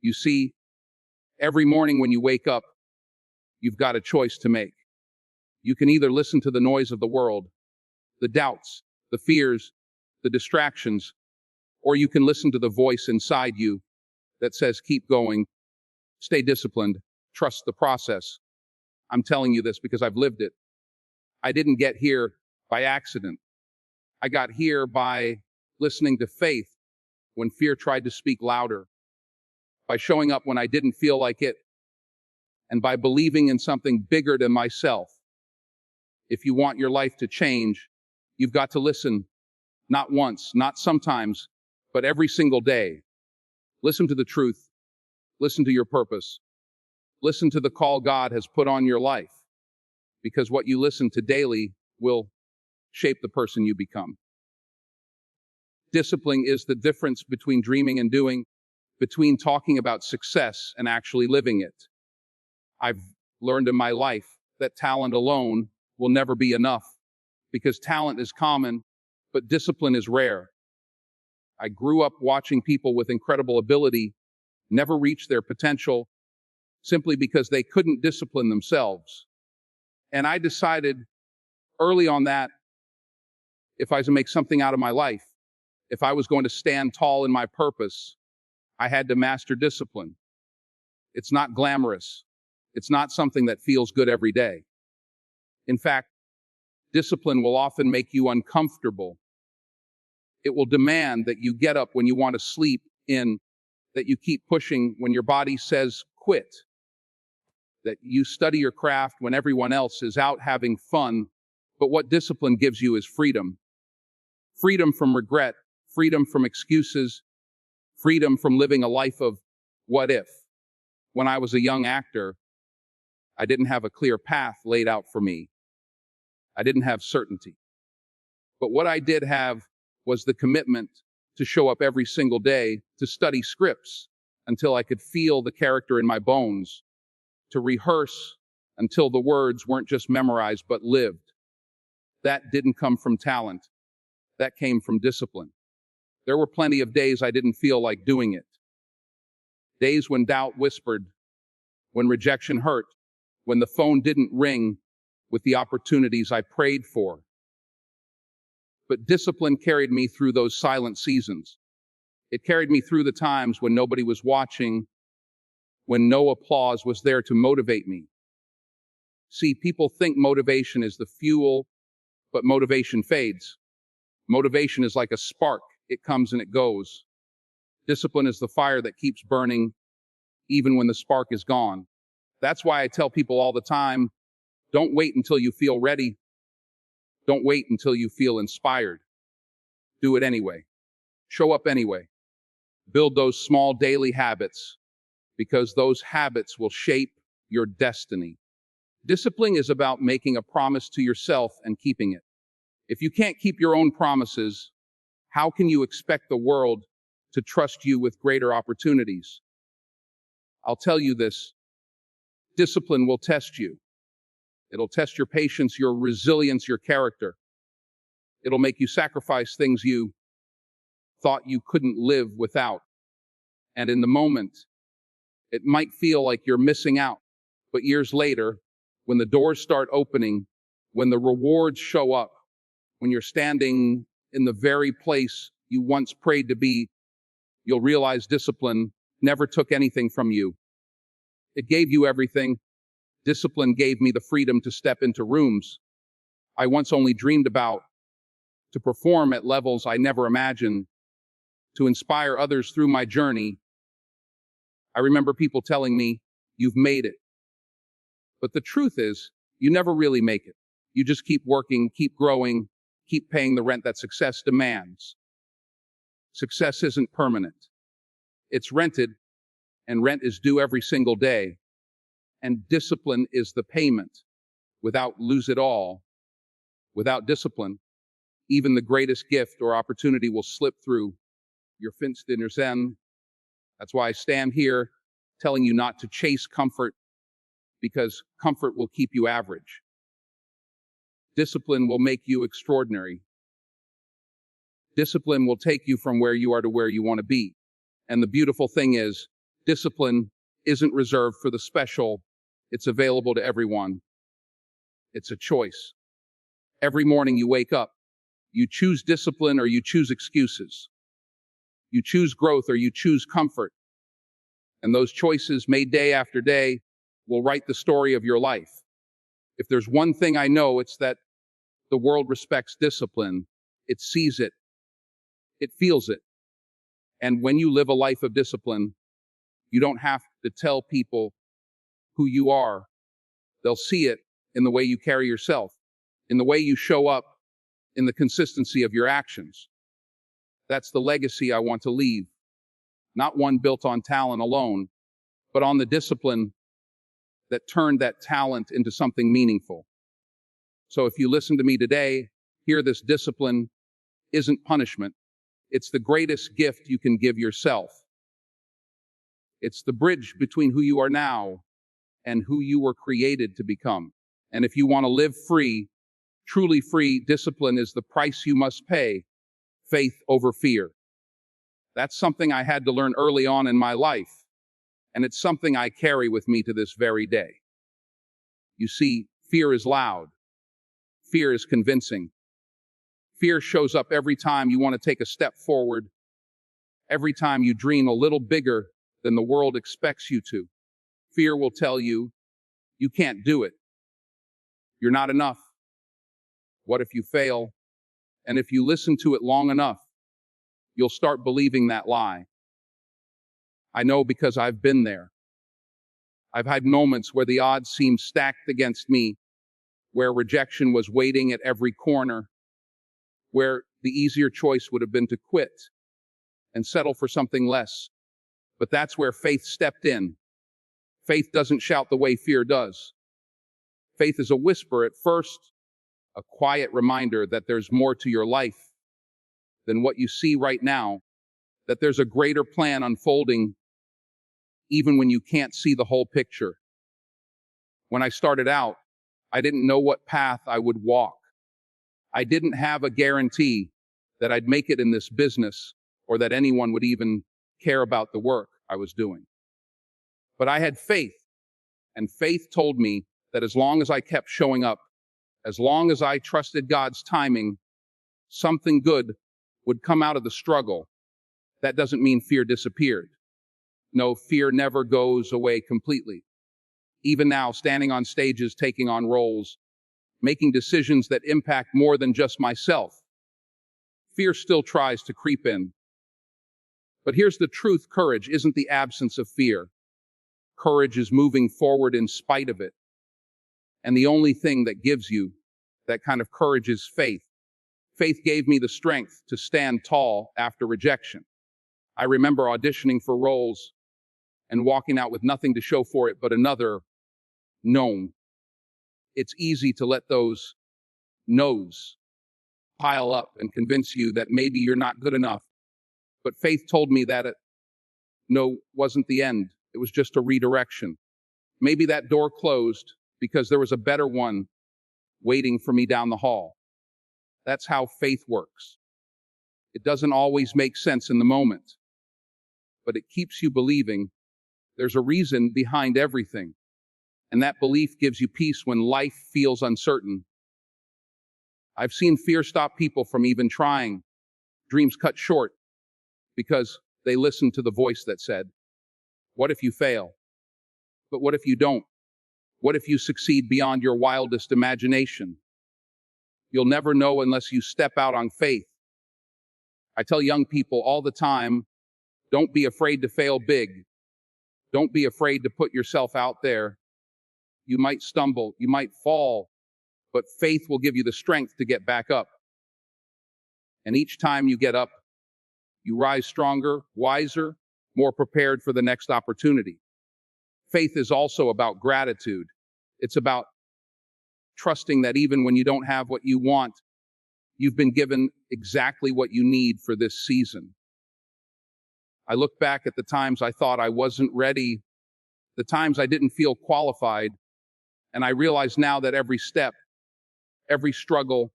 You see, every morning when you wake up, you've got a choice to make. You can either listen to the noise of the world, the doubts, the fears, the distractions, or you can listen to the voice inside you that says, keep going, stay disciplined, trust the process. I'm telling you this because I've lived it. I didn't get here by accident. I got here by listening to faith when fear tried to speak louder, by showing up when I didn't feel like it, and by believing in something bigger than myself. If you want your life to change, you've got to listen, not once, not sometimes, but every single day. Listen to the truth. Listen to your purpose. Listen to the call God has put on your life, because what you listen to daily will shape the person you become. Discipline is the difference between dreaming and doing, between talking about success and actually living it. I've learned in my life that talent alone will never be enough, because talent is common, but discipline is rare. I grew up watching people with incredible ability never reach their potential simply because they couldn't discipline themselves. And I decided early on that if I was to make something out of my life, if I was going to stand tall in my purpose, I had to master discipline. It's not glamorous. It's not something that feels good every day. In fact, discipline will often make you uncomfortable. It will demand that you get up when you want to sleep in, that you keep pushing when your body says quit, that you study your craft when everyone else is out having fun. But what discipline gives you is freedom. Freedom from regret, freedom from excuses, freedom from living a life of what if. When I was a young actor, I didn't have a clear path laid out for me. I didn't have certainty. But what I did have was the commitment to show up every single day, to study scripts until I could feel the character in my bones, to rehearse until the words weren't just memorized but lived. That didn't come from talent. That came from discipline. There were plenty of days I didn't feel like doing it. Days when doubt whispered, when rejection hurt, when the phone didn't ring with the opportunities I prayed for. But discipline carried me through those silent seasons. It carried me through the times when nobody was watching, when no applause was there to motivate me. See, people think motivation is the fuel, but motivation fades. Motivation is like a spark. It comes and it goes. Discipline is the fire that keeps burning even when the spark is gone. That's why I tell people all the time, don't wait until you feel ready. Don't wait until you feel inspired. Do it anyway. Show up anyway. Build those small daily habits, because those habits will shape your destiny. Discipline is about making a promise to yourself and keeping it. If you can't keep your own promises, how can you expect the world to trust you with greater opportunities? I'll tell you this, discipline will test you. It'll test your patience, your resilience, your character. It'll make you sacrifice things you thought you couldn't live without. And in the moment, it might feel like you're missing out. But years later, when the doors start opening, when the rewards show up, when you're standing in the very place you once prayed to be, you'll realize discipline never took anything from you. It gave you everything. Discipline gave me the freedom to step into rooms I once only dreamed about, to perform at levels I never imagined, to inspire others through my journey. I remember people telling me, "You've made it." But the truth is, you never really make it. You just keep working, keep growing, keep paying the rent that success demands. Success isn't permanent. It's rented, and rent is due every single day. And discipline is the payment. Without lose it all, without discipline, even the greatest gift or opportunity will slip through your finsters end. That's why I stand here telling you not to chase comfort, because comfort will keep you average. Discipline will make you extraordinary. Discipline will take you from where you are to where you want to be. And the beautiful thing is, Discipline isn't reserved for the special. It's available to everyone. It's a choice. Every morning you wake up, you choose discipline or you choose excuses. You choose growth or you choose comfort. And those choices made day after day will write the story of your life. If there's one thing I know, it's that the world respects discipline. It sees it. It feels it. And when you live a life of discipline, you don't have to tell people who you are. They'll see it in the way you carry yourself, in the way you show up, in the consistency of your actions. That's the legacy I want to leave. Not one built on talent alone, but on the discipline that turned that talent into something meaningful. So if you listen to me today, hear this: discipline isn't punishment. It's the greatest gift you can give yourself. It's the bridge between who you are now and who you were created to become. And if you want to live free, truly free, discipline is the price you must pay. Faith over fear. That's something I had to learn early on in my life, and it's something I carry with me to this very day. You see, fear is loud. Fear is convincing. Fear shows up every time you want to take a step forward, every time you dream a little bigger than the world expects you to. Fear will tell you, you can't do it. You're not enough. What if you fail? And if you listen to it long enough, you'll start believing that lie. I know because I've been there. I've had moments where the odds seemed stacked against me, where rejection was waiting at every corner, where the easier choice would have been to quit and settle for something less. But that's where faith stepped in. Faith doesn't shout the way fear does. Faith is a whisper at first, a quiet reminder that there's more to your life than what you see right now, that there's a greater plan unfolding even when you can't see the whole picture. When I started out, I didn't know what path I would walk. I didn't have a guarantee that I'd make it in this business or that anyone would even care about the work I was doing. But I had faith, and faith told me that as long as I kept showing up, as long as I trusted God's timing, something good would come out of the struggle. That doesn't mean fear disappeared. No, fear never goes away completely. Even now, standing on stages, taking on roles, making decisions that impact more than just myself, fear still tries to creep in. But here's the truth: courage isn't the absence of fear. Courage is moving forward in spite of it. And the only thing that gives you that kind of courage is faith. Faith gave me the strength to stand tall after rejection. I remember auditioning for roles and walking out with nothing to show for it but another no. It's easy to let those no's pile up and convince you that maybe you're not good enough. But faith told me that no wasn't the end. It was just a redirection. Maybe that door closed because there was a better one waiting for me down the hall. That's how faith works. It doesn't always make sense in the moment, but it keeps you believing there's a reason behind everything. And that belief gives you peace when life feels uncertain. I've seen fear stop people from even trying, dreams cut short, because they listened to the voice that said, what if you fail? But what if you don't? What if you succeed beyond your wildest imagination? You'll never know unless you step out on faith. I tell young people all the time, don't be afraid to fail big. Don't be afraid to put yourself out there. You might stumble, you might fall, but faith will give you the strength to get back up. And each time you get up, you rise stronger, wiser, more prepared for the next opportunity. Faith is also about gratitude. It's about trusting that even when you don't have what you want, you've been given exactly what you need for this season. I look back at the times I thought I wasn't ready, the times I didn't feel qualified, and I realize now that every step, every struggle,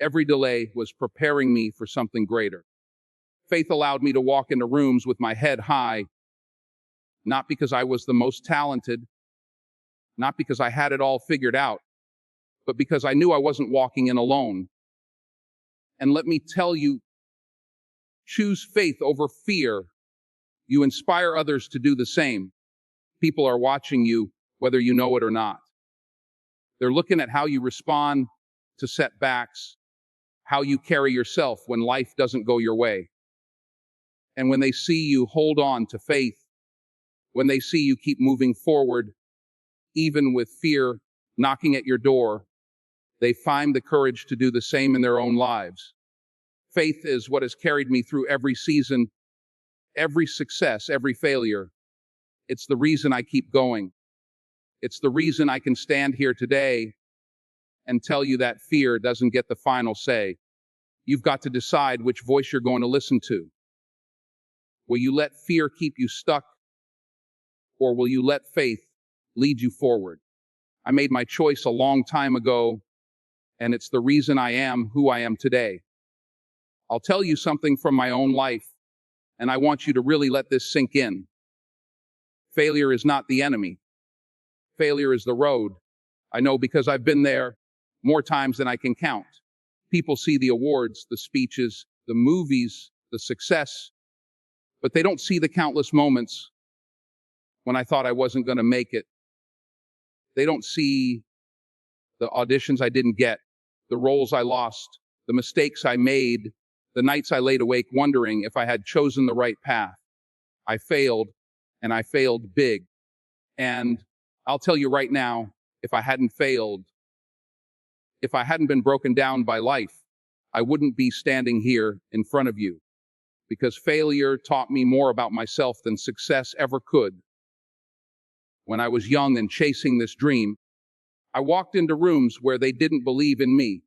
every delay was preparing me for something greater. Faith allowed me to walk into rooms with my head high, not because I was the most talented, not because I had it all figured out, but because I knew I wasn't walking in alone. And let me tell you, choose faith over fear. You inspire others to do the same. People are watching you, whether you know it or not. They're looking at how you respond to setbacks, how you carry yourself when life doesn't go your way. And when they see you hold on to faith, when they see you keep moving forward, even with fear knocking at your door, they find the courage to do the same in their own lives. Faith is what has carried me through every season, every success, every failure. It's the reason I keep going. It's the reason I can stand here today and tell you that fear doesn't get the final say. You've got to decide which voice you're going to listen to. Will you let fear keep you stuck, or will you let faith lead you forward? I made my choice a long time ago, and it's the reason I am who I am today. I'll tell you something from my own life, and I want you to really let this sink in. Failure is not the enemy. Failure is the road. I know because I've been there more times than I can count. People see the awards, the speeches, the movies, the success, but they don't see the countless moments when I thought I wasn't going to make it. They don't see the auditions I didn't get, the roles I lost, the mistakes I made, the nights I laid awake wondering if I had chosen the right path. I failed, and I failed big. And I'll tell you right now, if I hadn't failed, if I hadn't been broken down by life, I wouldn't be standing here in front of you, because failure taught me more about myself than success ever could. When I was young and chasing this dream, I walked into rooms where they didn't believe in me.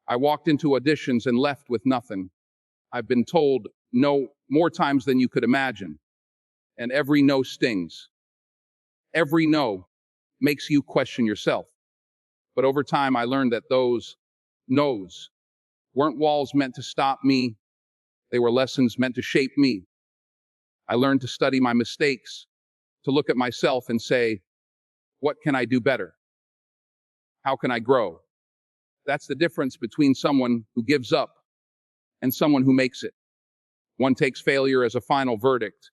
I walked into auditions and left with nothing. I've been told no more times than you could imagine, and every no stings. Every no makes you question yourself. But over time, I learned that those no's weren't walls meant to stop me. They were lessons meant to shape me. I learned to study my mistakes, to look at myself and say, what can I do better? How can I grow? That's the difference between someone who gives up and someone who makes it. One takes failure as a final verdict.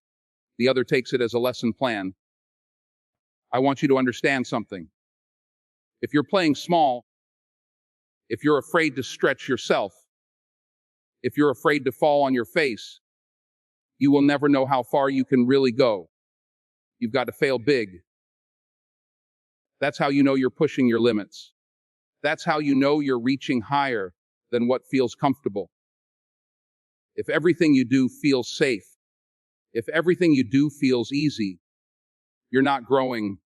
The other takes it as a lesson plan. I want you to understand something. If you're playing small, if you're afraid to stretch yourself, if you're afraid to fall on your face, you will never know how far you can really go. You've got to fail big. That's how you know you're pushing your limits. That's how you know you're reaching higher than what feels comfortable. If everything you do feels safe, if everything you do feels easy, you're not growing,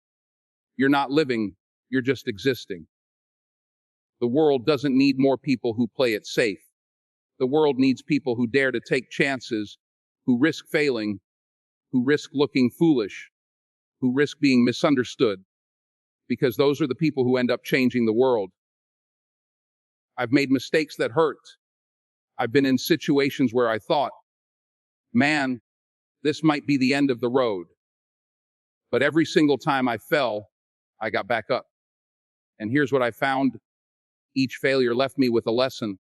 you're not living, you're just existing. The world doesn't need more people who play it safe. The world needs people who dare to take chances, who risk failing, who risk looking foolish, who risk being misunderstood, because those are the people who end up changing the world. I've made mistakes that hurt. I've been in situations where I thought, man, this might be the end of the road. But every single time I fell, I got back up. And here's what I found. Each failure left me with a lesson,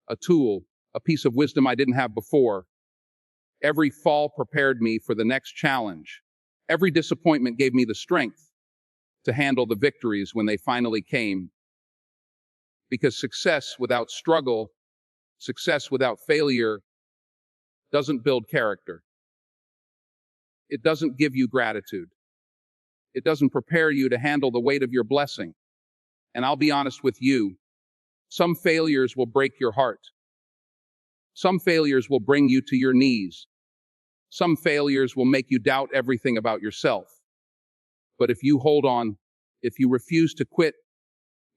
a tool, a piece of wisdom I didn't have before. Every fall prepared me for the next challenge. Every disappointment gave me the strength to handle the victories when they finally came. Because success without struggle, success without failure, doesn't build character. It doesn't give you gratitude. It doesn't prepare you to handle the weight of your blessing. And I'll be honest with you, some failures will break your heart. Some failures will bring you to your knees. Some failures will make you doubt everything about yourself. But if you hold on, if you refuse to quit,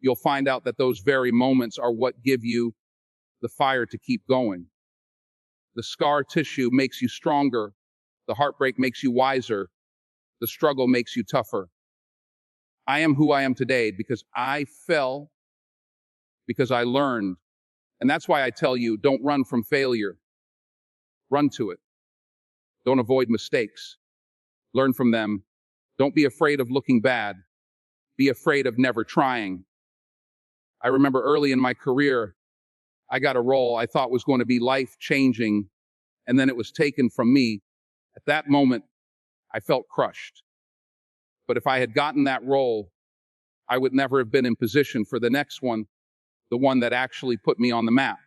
you'll find out that those very moments are what give you the fire to keep going. The scar tissue makes you stronger. The heartbreak makes you wiser. The struggle makes you tougher. I am who I am today because I fell, because I learned. And that's why I tell you, don't run from failure. Run to it. Don't avoid mistakes. Learn from them. Don't be afraid of looking bad. Be afraid of never trying. I remember early in my career, I got a role I thought was going to be life-changing, and then it was taken from me. At that moment, I felt crushed. But if I had gotten that role, I would never have been in position for the next one, the one that actually put me on the map.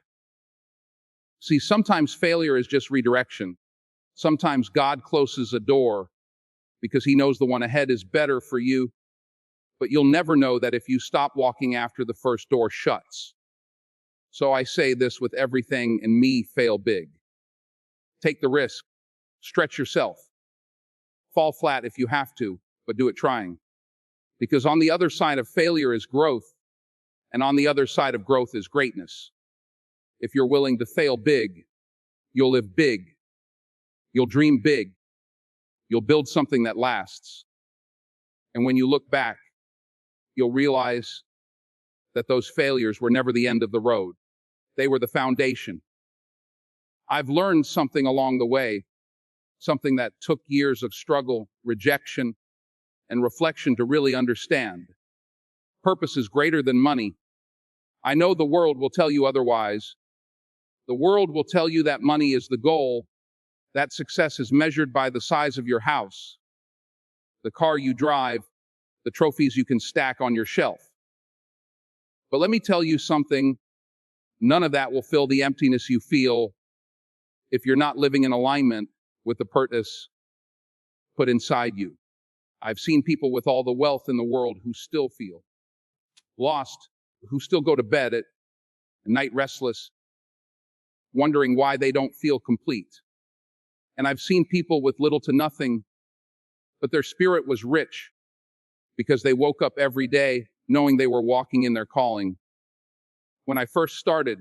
See, sometimes failure is just redirection. Sometimes God closes a door because he knows the one ahead is better for you, but you'll never know that if you stop walking after the first door shuts. So I say this with everything in me: fail big. Take the risk. Stretch yourself. Fall flat if you have to, but do it trying. Because on the other side of failure is growth, and on the other side of growth is greatness. If you're willing to fail big, you'll live big. You'll dream big. You'll build something that lasts. And when you look back, you'll realize that those failures were never the end of the road. They were the foundation. I've learned something along the way, something that took years of struggle, rejection, and reflection to really understand. Purpose is greater than money. I know the world will tell you otherwise. The world will tell you that money is the goal, that success is measured by the size of your house, the car you drive, the trophies you can stack on your shelf. But let me tell you something, none of that will fill the emptiness you feel if you're not living in alignment with the purpose put inside you. I've seen people with all the wealth in the world who still feel lost, who still go to bed at night restless, wondering why they don't feel complete. And I've seen people with little to nothing, but their spirit was rich because they woke up every day knowing they were walking in their calling. When I first started,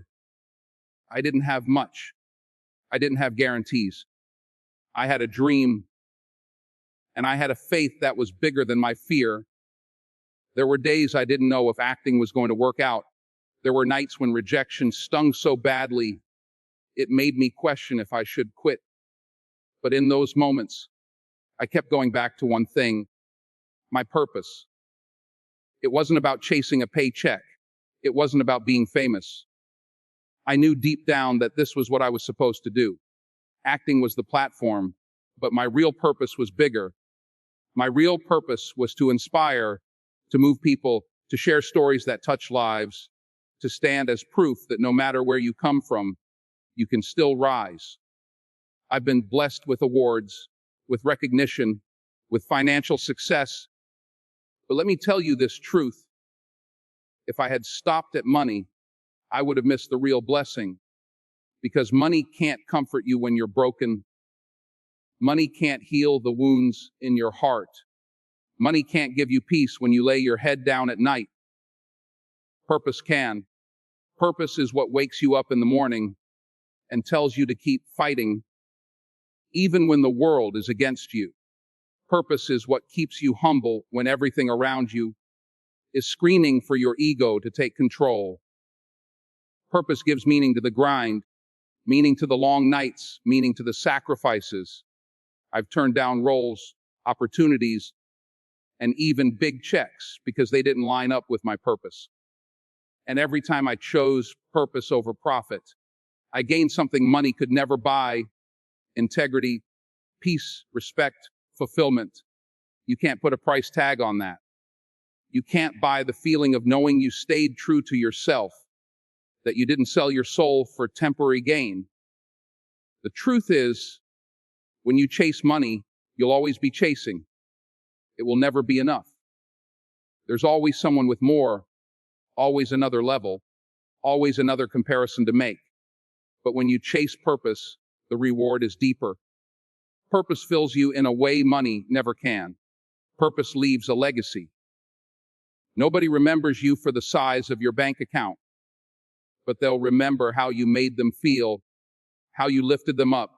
I didn't have much. I didn't have guarantees. I had a dream, and I had a faith that was bigger than my fear. There were days I didn't know if acting was going to work out. There were nights when rejection stung so badly, it made me question if I should quit. But in those moments, I kept going back to one thing: my purpose. It wasn't about chasing a paycheck. It wasn't about being famous. I knew deep down that this was what I was supposed to do. Acting was the platform, but my real purpose was bigger. My real purpose was to inspire, to move people, to share stories that touch lives, to stand as proof that no matter where you come from, you can still rise. I've been blessed with awards, with recognition, with financial success. But let me tell you this truth. If I had stopped at money, I would have missed the real blessing. Because money can't comfort you when you're broken. Money can't heal the wounds in your heart. Money can't give you peace when you lay your head down at night. Purpose can. Purpose is what wakes you up in the morning and tells you to keep fighting, even when the world is against you. Purpose is what keeps you humble when everything around you is screaming for your ego to take control. Purpose gives meaning to the grind, meaning to the long nights, meaning to the sacrifices. I've turned down roles, opportunities, and even big checks because they didn't line up with my purpose. And every time I chose purpose over profit, I gained something money could never buy: integrity, peace, respect, fulfillment. You can't put a price tag on that. You can't buy the feeling of knowing you stayed true to yourself, that you didn't sell your soul for temporary gain. The truth is, when you chase money, you'll always be chasing. It will never be enough. There's always someone with more, always another level, always another comparison to make. But when you chase purpose, the reward is deeper. Purpose fills you in a way money never can. Purpose leaves a legacy. Nobody remembers you for the size of your bank account, but they'll remember how you made them feel, how you lifted them up,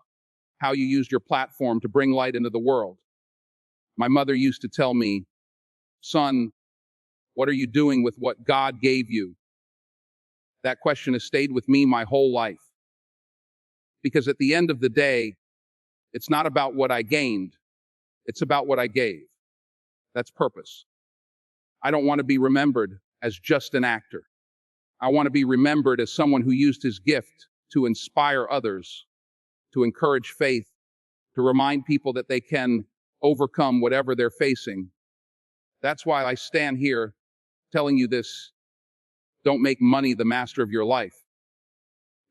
how you used your platform to bring light into the world. My mother used to tell me, "Son, what are you doing with what God gave you?" That question has stayed with me my whole life. Because at the end of the day, it's not about what I gained, It's about what I gave. That's purpose. I don't want to be remembered as just an actor. I want to be remembered as someone who used his gift to inspire others, to encourage faith, to remind people that they can overcome whatever they're facing. That's why I stand here telling you this. Don't make money the master of your life.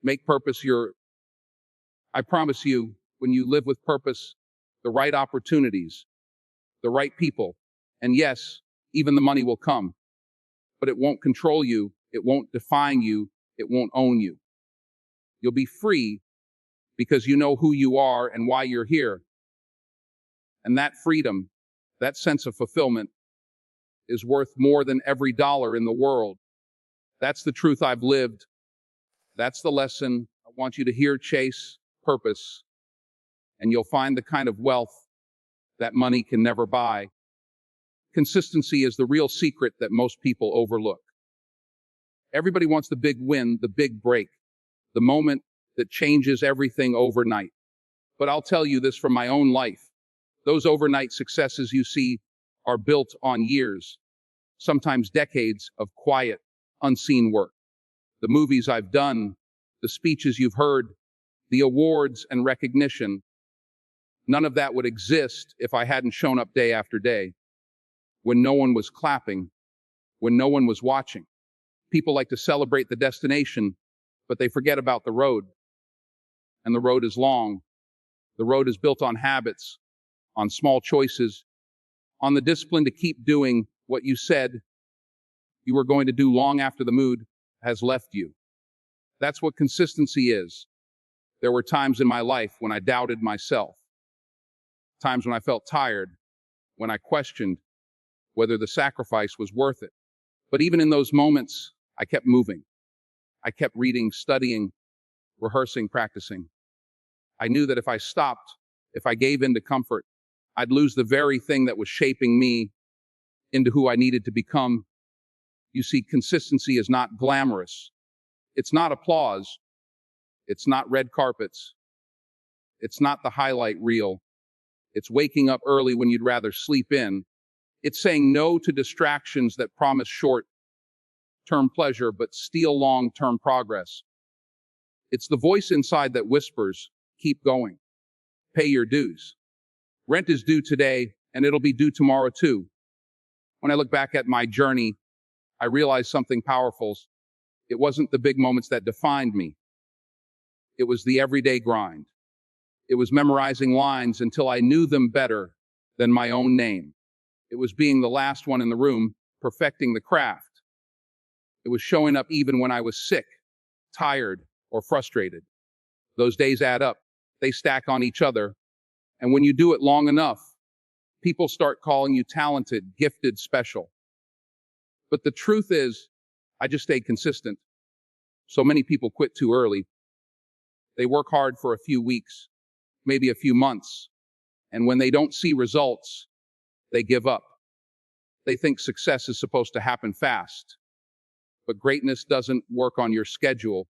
Make purpose your... I promise you, when you live with purpose, the right opportunities, the right people, and yes, even the money will come, but it won't control you, it won't define you, it won't own you. You'll be free because you know who you are and why you're here. And that freedom, that sense of fulfillment, is worth more than every dollar in the world. That's the truth I've lived. That's the lesson I want you to hear. Chase purpose, and you'll find the kind of wealth that money can never buy. Consistency is the real secret that most people overlook. Everybody wants the big win, the big break, the moment that changes everything overnight. But I'll tell you this from my own life. Those overnight successes you see are built on years, sometimes decades of quiet, unseen work. The movies I've done, the speeches you've heard, the awards and recognition, none of that would exist if I hadn't shown up day after day, when no one was clapping, when no one was watching. People like to celebrate the destination, but they forget about the road. And the road is long. The road is built on habits, on small choices, on the discipline to keep doing what you said you were going to do long after the mood has left you. That's what consistency is. There were times in my life when I doubted myself, times when I felt tired, when I questioned whether the sacrifice was worth it. But even in those moments, I kept moving. I kept reading, studying, rehearsing, practicing. I knew that if I stopped, if I gave in to comfort, I'd lose the very thing that was shaping me into who I needed to become. You see, consistency is not glamorous. It's not applause. It's not red carpets. It's not the highlight reel. It's waking up early when you'd rather sleep in. It's saying no to distractions that promise short-term pleasure but steal long-term progress. It's the voice inside that whispers, keep going. Pay your dues. Rent is due today, and it'll be due tomorrow too. When I look back at my journey, I realized something powerful. It wasn't the big moments that defined me. It was the everyday grind. It was memorizing lines until I knew them better than my own name. It was being the last one in the room, perfecting the craft. It was showing up even when I was sick, tired, or frustrated. Those days add up. They stack on each other. And when you do it long enough, people start calling you talented, gifted, special. But the truth is, I just stayed consistent. So many people quit too early. They work hard for a few weeks, maybe a few months, and when they don't see results, they give up. They think success is supposed to happen fast. But greatness doesn't work on your schedule.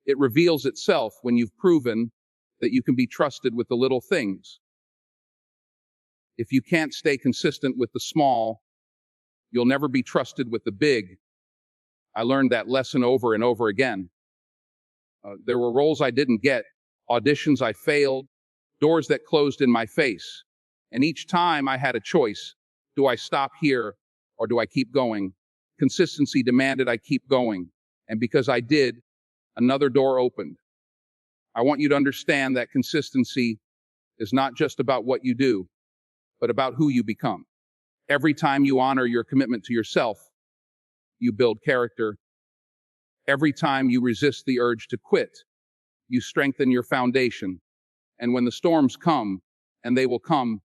It reveals itself when you've proven that you can be trusted with the little things. If you can't stay consistent with the small, you'll never be trusted with the big. I learned that lesson over and over again. There were roles I didn't get, auditions I failed, doors that closed in my face. And each time I had a choice. Do I stop here or do I keep going? Consistency demanded I keep going. And because I did, another door opened. I want you to understand that consistency is not just about what you do, but about who you become. Every time you honor your commitment to yourself, you build character. Every time you resist the urge to quit, you strengthen your foundation. And when the storms come, and they will come,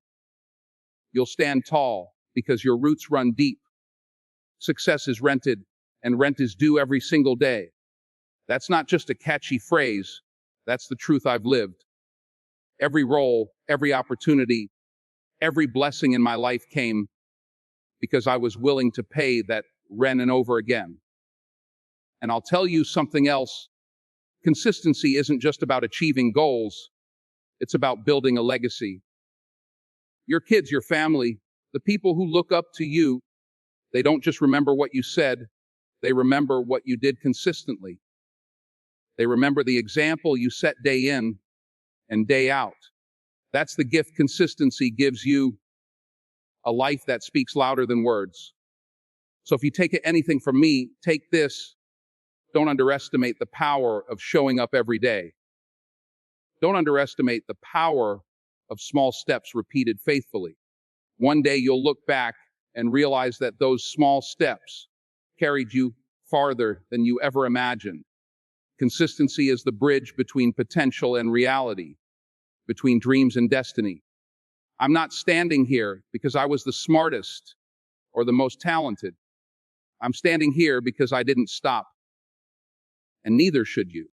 you'll stand tall because your roots run deep. Success is rented, and rent is due every single day. That's not just a catchy phrase. That's the truth I've lived. Every role, every opportunity, every blessing in my life came because I was willing to pay that rent and over again. And I'll tell you something else. Consistency isn't just about achieving goals. It's about building a legacy. Your kids, your family, the people who look up to you, they don't just remember what you said, they remember what you did consistently. They remember the example you set day in and day out. That's the gift consistency gives you, a life that speaks louder than words. So if you take anything from me, take this. Don't underestimate the power of showing up every day. Don't underestimate the power of small steps repeated faithfully. One day you'll look back and realize that those small steps carried you farther than you ever imagined. Consistency is the bridge between potential and reality, between dreams and destiny. I'm not standing here because I was the smartest or the most talented. I'm standing here because I didn't stop. And neither should you.